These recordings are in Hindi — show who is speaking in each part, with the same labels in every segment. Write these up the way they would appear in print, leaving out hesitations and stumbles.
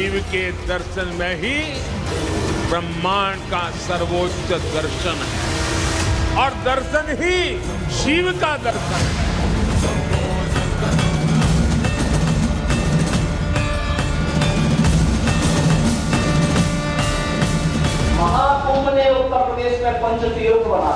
Speaker 1: शिव के दर्शन में ही ब्रह्मांड का सर्वोच्च दर्शन है और दर्शन ही शिव का दर्शन है।
Speaker 2: महाकुंभ ने उत्तर प्रदेश में पंचतीर्थ बना।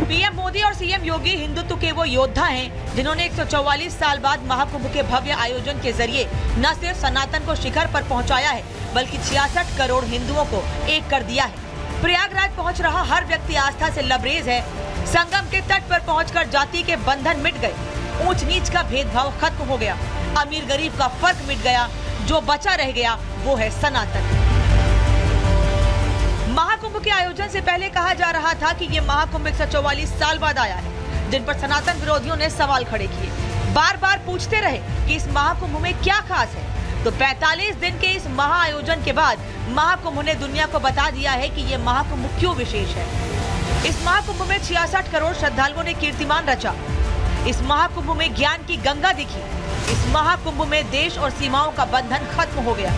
Speaker 3: पीएम मोदी और सीएम योगी हिंदुत्व के वो योद्धा हैं जिन्होंने 144 साल बाद महाकुंभ के भव्य आयोजन के जरिए न सिर्फ सनातन को शिखर पर पहुंचाया है बल्कि 66 करोड़ हिंदुओं को एक कर दिया है। प्रयागराज पहुंच रहा हर व्यक्ति आस्था से लबरेज है। संगम के तट पर पहुंचकर जाति के बंधन मिट गए, ऊंच नीच का भेदभाव खत्म हो गया, अमीर गरीब का फर्क मिट गया। जो बचा रह गया वो है सनातन। महाकुंभ के आयोजन से पहले कहा जा रहा था कि ये महाकुंभ 144 साल बाद आया है, जिन पर सनातन विरोधियों ने सवाल खड़े किए। बार बार पूछते रहे कि इस महाकुंभ में क्या खास है। तो 45 दिन के इस महाआयोजन के बाद महाकुंभ ने दुनिया को बता दिया है कि ये महाकुंभ क्यों विशेष है। इस महाकुंभ में 66 करोड़ श्रद्धालुओं ने कीर्तिमान रचा। इस महाकुंभ में ज्ञान की गंगा दिखी। इस महाकुंभ में देश और सीमाओं का बंधन खत्म हो गया।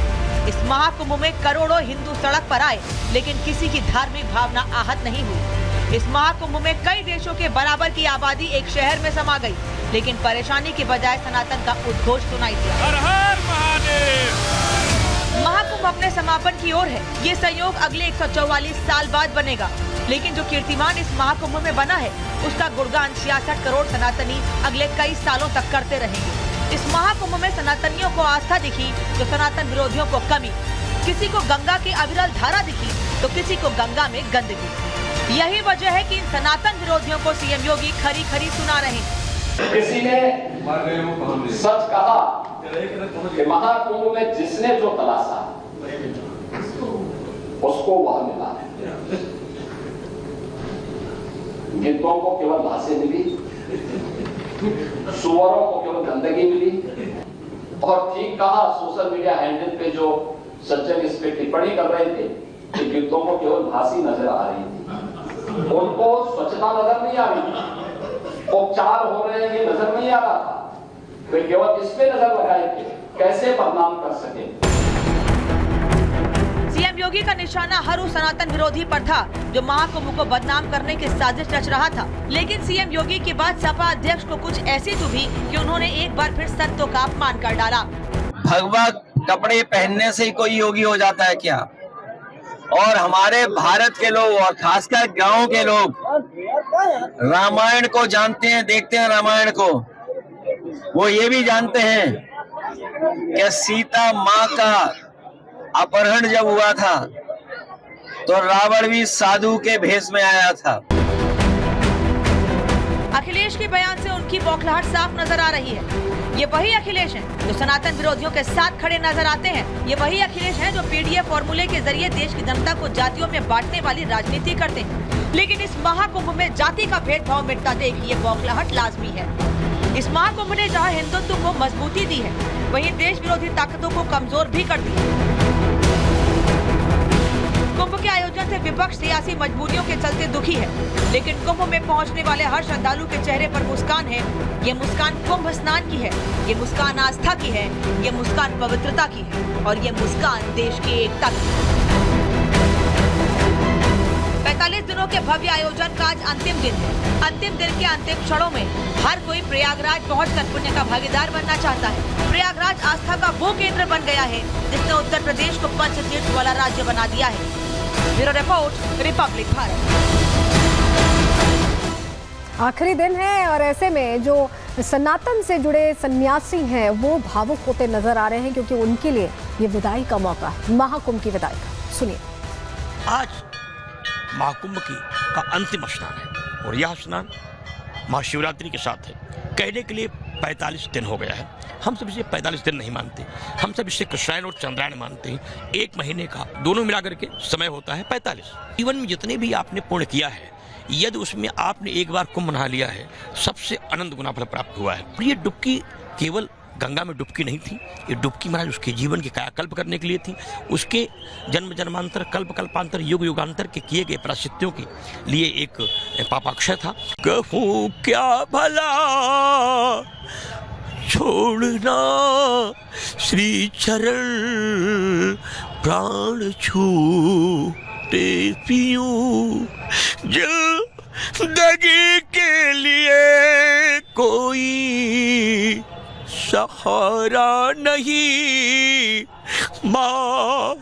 Speaker 3: इस महाकुंभ में करोड़ों हिंदू सड़क पर आए, लेकिन किसी की धार्मिक भावना आहत नहीं हुई। इस महाकुंभ में कई देशों के बराबर की आबादी एक शहर में समा गई, लेकिन परेशानी के बजाय सनातन का उद्घोष सुनाई दिया। हर हर महादेव। महाकुंभ अपने समापन की ओर है। ये संयोग अगले 144 साल बाद बनेगा, लेकिन जो कीर्तिमान इस महाकुंभ में बना है उसका गुणगान 66 करोड़ सनातनी अगले कई सालों तक करते रहेंगे। इस महाकुंभ में सनातनियों को आस्था दिखी तो सनातन विरोधियों को कमी। किसी को गंगा की अविरल धारा दिखी तो किसी को गंगा में गंदगी। यही वजह है कि इन सनातन विरोधियों को सीएम योगी खरी खरी सुना रहे हैं।
Speaker 2: किसी ने सच कहा कि महाकुंभ में जिसने जो तलाशा उसको वह मिला है। गिद्धों को केवल घासें मिली, सुअरों को केवल गंदगी मिली। और ठीक कहा सोशल मीडिया हैंडल पे जो सज्जन इस पे टिप्पणी कर रहे थे कि गिद्धों को केवल घास ही नजर आ रही थी, उनको स्वच्छता नजर नहीं आ रही थी, उपचार हो रहे हैं ये नजर नहीं आ रहा था। वे केवल इस पे नजर लगाए थे कैसे बदनाम कर सके।
Speaker 3: सीएम योगी का निशाना हर उस सनातन विरोधी पर था जो महाकुंभ को बदनाम करने की साजिश रच रहा था। लेकिन सीएम योगी के बाद सपा अध्यक्ष को कुछ ऐसी चुभी कि उन्होंने एक बार फिर सत्यों का अपमान कर डाला।
Speaker 4: भगवा कपड़े पहनने से ही कोई योगी हो जाता है क्या? और हमारे भारत के लोग और खासकर गांव के लोग रामायण को जानते हैं, देखते हैं रामायण को। वो ये भी जानते हैं कि सीता माँ का अपहरण जब हुआ था तो रावण भी साधु के भेष में आया था।
Speaker 3: अखिलेश के बयान से उनकी बौखलाहट साफ नजर आ रही है। ये वही अखिलेश हैं जो सनातन विरोधियों के साथ खड़े नजर आते हैं। ये वही अखिलेश हैं जो पीडीएफ फॉर्मूले के जरिए देश की जनता को जातियों में बांटने वाली राजनीति करते हैं। लेकिन इस महाकुंभ में जाति का भेदभाव मिटता देख ये बौखलाहट लाजमी है। इस महाकुंभ ने जहां हिंदुत्व को मजबूती दी है, वहीं देश विरोधी ताकतों को कमजोर भी कर दिया। कुंभ के आयोजन से विपक्ष सियासी मजबूरियों के चलते दुखी है, लेकिन कुंभ में पहुंचने वाले हर श्रद्धालु के चेहरे पर मुस्कान है। ये मुस्कान कुंभ स्नान की है, ये मुस्कान आस्था की है, ये मुस्कान पवित्रता की है और ये मुस्कान देश की एकता की है। 45 दिनों के भव्य आयोजन का आज अंतिम दिन है। अंतिम दिन के अंतिम क्षणों में हर कोई प्रयागराज पहुंचकर पुण्य का भागीदार बनना चाहता है। प्रयागराज आस्था का वो केंद्र बन गया है जिसने उत्तर प्रदेश को पंचतीर्थ वाला राज्य बना दिया है। Bureau report, Republic Bharat.
Speaker 5: आखिरी दिन है और ऐसे में जो सनातन से जुड़े सन्यासी हैं वो भावुक होते नजर आ रहे हैं, क्योंकि उनके लिए ये विदाई का मौका है, महाकुंभ की विदाई का। सुनिए।
Speaker 6: आज महाकुंभ का अंतिम स्नान है और यह स्नान महाशिवरात्रि के साथ है। कहने के लिए 45 दिन हो गया है। हम सब इसे 45 दिन नहीं मानते, हम सब इसे कृष्णायन और चंद्रायन मानते हैं। एक महीने का दोनों मिलाकर के समय होता है 45। जीवन में जितने भी आपने पुण्य किया है, यदि उसमें आपने एक बार कुंभ नहा लिया है, सबसे अनंत गुना फल प्राप्त हुआ है। ये डुबकी केवल गंगा में डुबकी नहीं थी, ये डुबकी महाराज उसके जीवन के कायाकल्प करने के लिए थी। उसके जन्म जन्मांतर कल्प कल्पांतर युग युगांतर के किए गए प्रायश्चित्तों के लिए एक पापाक्षय था। कहूँ क्या भला छोड़ना श्री चरण प्राण छूटे पियूं जिंदगी के लिए कोई सहारा नहीं माँ।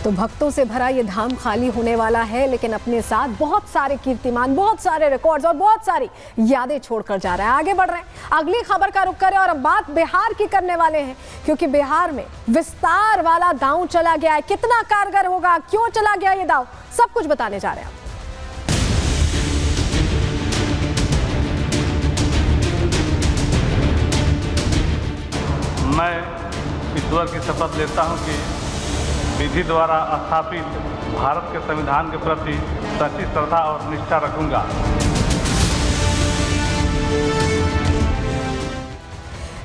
Speaker 5: तो भक्तों से भरा ये धाम खाली होने वाला है, लेकिन अपने साथ बहुत सारे कीर्तिमान, बहुत सारे रिकॉर्ड्स और बहुत सारी यादें छोड़कर जा रहा है। आगे बढ़ रहे हैं, अगली खबर का रुख करें और अब बात बिहार की करने वाले हैं, क्योंकि बिहार में विस्तार वाला दांव चला गया है। कितना कारगर होगा, क्यों चला गया ये दांव, सब कुछ बताने जा रहे हैं।
Speaker 7: मैं ईश्वर की शपथ लेता हूं कि विधि द्वारा स्थापित भारत के संविधान के प्रति सच्ची श्रद्धा और निष्ठा रखूंगा।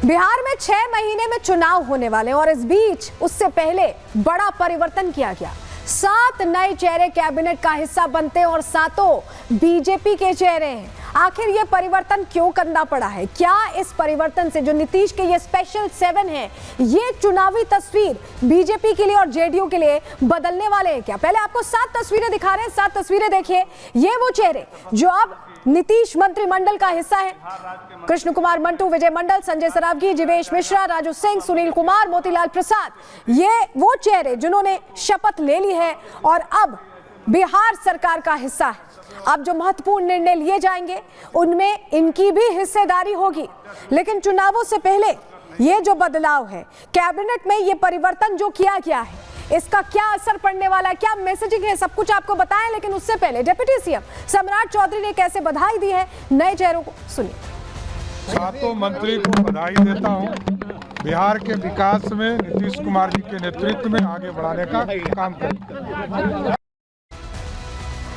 Speaker 5: बिहार में 6 महीने में चुनाव होने वाले हैं और इस बीच उससे पहले बड़ा परिवर्तन किया गया। 7 नए चेहरे कैबिनेट का हिस्सा बनते हैं और 7 बीजेपी के चेहरे हैं। आखिर ये परिवर्तन क्यों करना पड़ा है? क्या इस परिवर्तन से जो नीतीश के ये स्पेशल 7 है, ये चुनावी तस्वीर बीजेपी के लिए और जेडीयू के लिए बदलने वाले हैं क्या? पहले आपको 7 तस्वीरें दिखा रहे हैं, 7 तस्वीरें देखिए। ये वो चेहरे जो अब नीतीश मंत्रिमंडल का हिस्सा है। कृष्ण कुमार मंटू, विजय मंडल, संजय सरावगी, जीवेश मिश्रा, राजू सिंह, सुनील कुमार, मोतीलाल प्रसाद, ये वो चेहरे जिन्होंने शपथ ले ली है और अब बिहार सरकार का हिस्सा है। अब जो महत्वपूर्ण निर्णय लिए जाएंगे उनमें इनकी भी हिस्सेदारी होगी। लेकिन चुनावों से पहले ये जो बदलाव है, कैबिनेट में ये परिवर्तन जो किया गया है, इसका क्या असर पड़ने वाला है, क्या मैसेजिंग है, सब कुछ आपको बताएं। लेकिन उससे पहले डिप्टी सीएम सम्राट चौधरी ने कैसे बधाई दी है नए चेहरों को, सुनिए।
Speaker 8: 7 मंत्री को बधाई देता हूं। बिहार के विकास में नीतीश कुमार जी के नेतृत्व में आगे बढ़ाने का काम करें।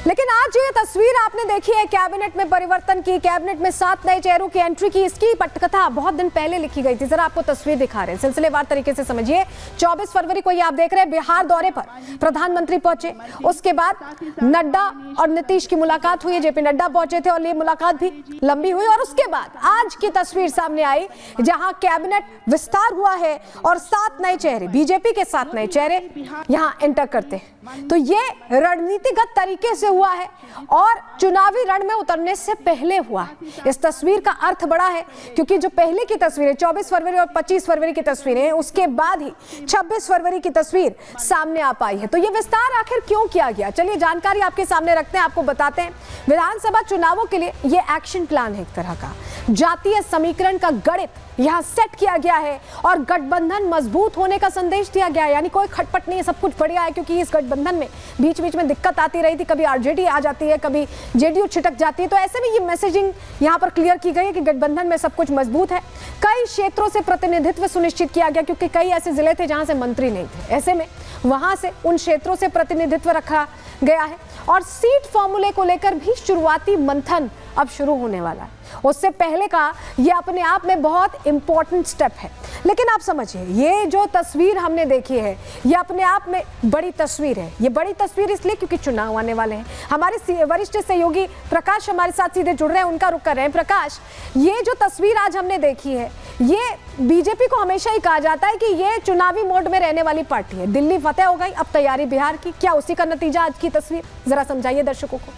Speaker 5: लेकिन आज जो ये तस्वीर आपने देखी है कैबिनेट में परिवर्तन की, कैबिनेट में 7 नए चेहरों की एंट्री की, इसकी पटकथा बहुत दिन पहले लिखी गई थी। जरा आपको तस्वीर दिखा रहे हैं, सिलसिलेवार तरीके से समझिए। 24 फरवरी को ये आप देख रहे हैं, बिहार दौरे पर प्रधानमंत्री पहुंचे। उसके बाद नड्डा और नीतीश की मुलाकात हुई, जेपी नड्डा पहुंचे थे और ये मुलाकात भी लंबी हुई। और उसके बाद आज की तस्वीर सामने आई जहां कैबिनेट विस्तार हुआ है और 7 नए चेहरे, बीजेपी के 7 नए चेहरे यहां एंटर करते हैं। तो ये रणनीतिगत तरीके से हुआ है और चुनावी रण में उतरने से पहले हुआ है। इस तस्वीर का अर्थ बड़ा है क्योंकि जो पहले की तस्वीरें 24 फरवरी और 25 फरवरी की तस्वीरें, उसके बाद ही 26 फरवरी की तस्वीर सामने आ पाई है। तो ये विस्तार आखिर क्यों किया गया, चलिए जानकारी आपके सामने रखते हैं, आपको बताते हैं। विधानसभा चुनावों के लिए ये एक्शन प्लान है, एक तरह का जातीय समीकरण का गणित यहाँ सेट किया गया है और गठबंधन मजबूत होने का संदेश दिया गया है। यानी कोई खटपट नहीं है, सब कुछ बढ़िया है, क्योंकि इस गठबंधन में बीच बीच में दिक्कत आती रही थी, कभी आरजेडी आ जाती है, कभी जेडीयू छिटक जाती है। तो ऐसे में ये मैसेजिंग यहाँ पर क्लियर की गई है कि गठबंधन में सब कुछ मजबूत है। कई क्षेत्रों से प्रतिनिधित्व सुनिश्चित किया गया क्योंकि कई ऐसे जिले थे जहां से मंत्री नहीं थे, ऐसे में वहां से उन क्षेत्रों से प्रतिनिधित्व रखा गया है। और सीट फॉर्मूले को लेकर भी शुरुआती मंथन अब शुरू होने वाला है। उससे पहले का ये अपने आप में बहुत इंपॉर्टेंट स्टेप है। लेकिन आप समझिए, ये जो तस्वीर हमने देखी है ये अपने आप में बड़ी तस्वीर है। ये बड़ी तस्वीर इसलिए क्योंकि चुनाव आने वाले हैं। हमारे वरिष्ठ सहयोगी प्रकाश हमारे साथ सीधे जुड़ रहे हैं, उनका रुख कर रहे हैं। प्रकाश, ये जो तस्वीर आज हमने देखी है, ये बीजेपी को हमेशा ही कहा जाता है कि ये चुनावी मोड में रहने वाली पार्टी है। दिल्ली फतेह हो गई, अब तैयारी बिहार की, क्या उसी का नतीजा आज की तस्वीर? जरा समझाइए दर्शकों को।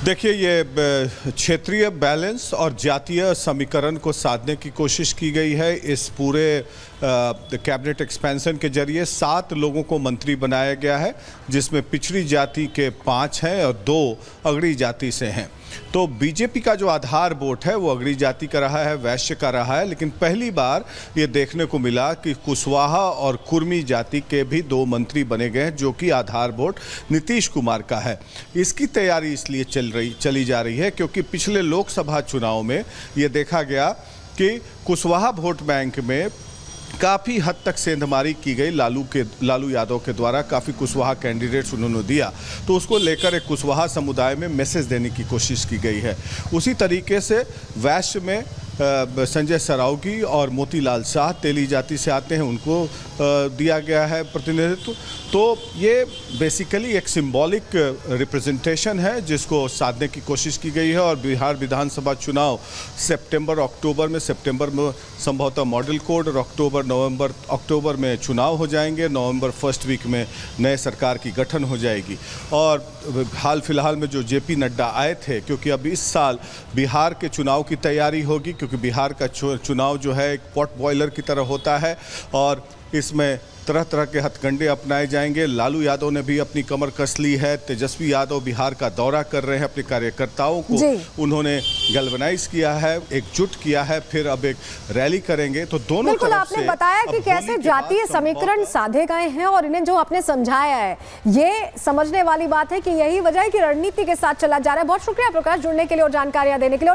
Speaker 9: देखिए, ये क्षेत्रीय बैलेंस और जातीय समीकरण को साधने की कोशिश की गई है। इस पूरे कैबिनेट एक्सपेंशन के जरिए 7 लोगों को मंत्री बनाया गया है, जिसमें पिछड़ी जाति के 5 हैं और 2 अगड़ी जाति से हैं। तो बीजेपी का जो आधार वोट है वो अगड़ी जाति का रहा है, वैश्य का रहा है। लेकिन पहली बार ये देखने को मिला कि कुशवाहा और कुर्मी जाति के भी 2 मंत्री बने गए हैं, जो कि आधार वोट नीतीश कुमार का है। इसकी तैयारी इसलिए चली जा रही है क्योंकि पिछले लोकसभा चुनाव में ये देखा गया कि कुशवाहा वोट बैंक में काफ़ी हद तक सेंधमारी की गई। लालू यादव के द्वारा काफ़ी कुशवाहा कैंडिडेट्स उन्होंने दिया, तो उसको लेकर एक कुशवाहा समुदाय में मैसेज देने की कोशिश की गई है। उसी तरीके से वैश्य में संजय सरावगी और मोतीलाल शाह तेली जाति से आते हैं, उनको दिया गया है प्रतिनिधित्व। तो ये बेसिकली एक सिंबॉलिक रिप्रेजेंटेशन है जिसको साधने की कोशिश की गई है। और बिहार विधानसभा चुनाव सितंबर में संभवतः मॉडल कोड और अक्टूबर में चुनाव हो जाएंगे। नवंबर फर्स्ट वीक में नए सरकार की गठन हो जाएगी। और हाल फिलहाल में जो जेपी नड्डा आए थे, क्योंकि अब इस साल बिहार के चुनाव की तैयारी होगी, क्योंकि बिहार का चुनाव जो है एक पॉट बॉयलर की तरह होता है और इसमें तरह तरह के हथकंडे अपनाए जाएंगे। लालू यादव ने भी अपनी कमर कस ली है। तेजस्वी यादव बिहार का दौरा कर रहे हैं, अपने कार्यकर्ताओं को उन्होंने गैल्वेनाइज किया है, एकजुट किया है, फिर अब एक रैली करेंगे। तो दोनों
Speaker 5: बिल्कुल आपने बताया कि कैसे जातीय समीकरण साधे गए हैं और इन्हें जो आपने समझाया है, ये समझने वाली बात है कि यही वजह है कि रणनीति के साथ चला जा रहा है। बहुत शुक्रिया प्रकाश जुड़ने के लिए और जानकारियां देने के लिए।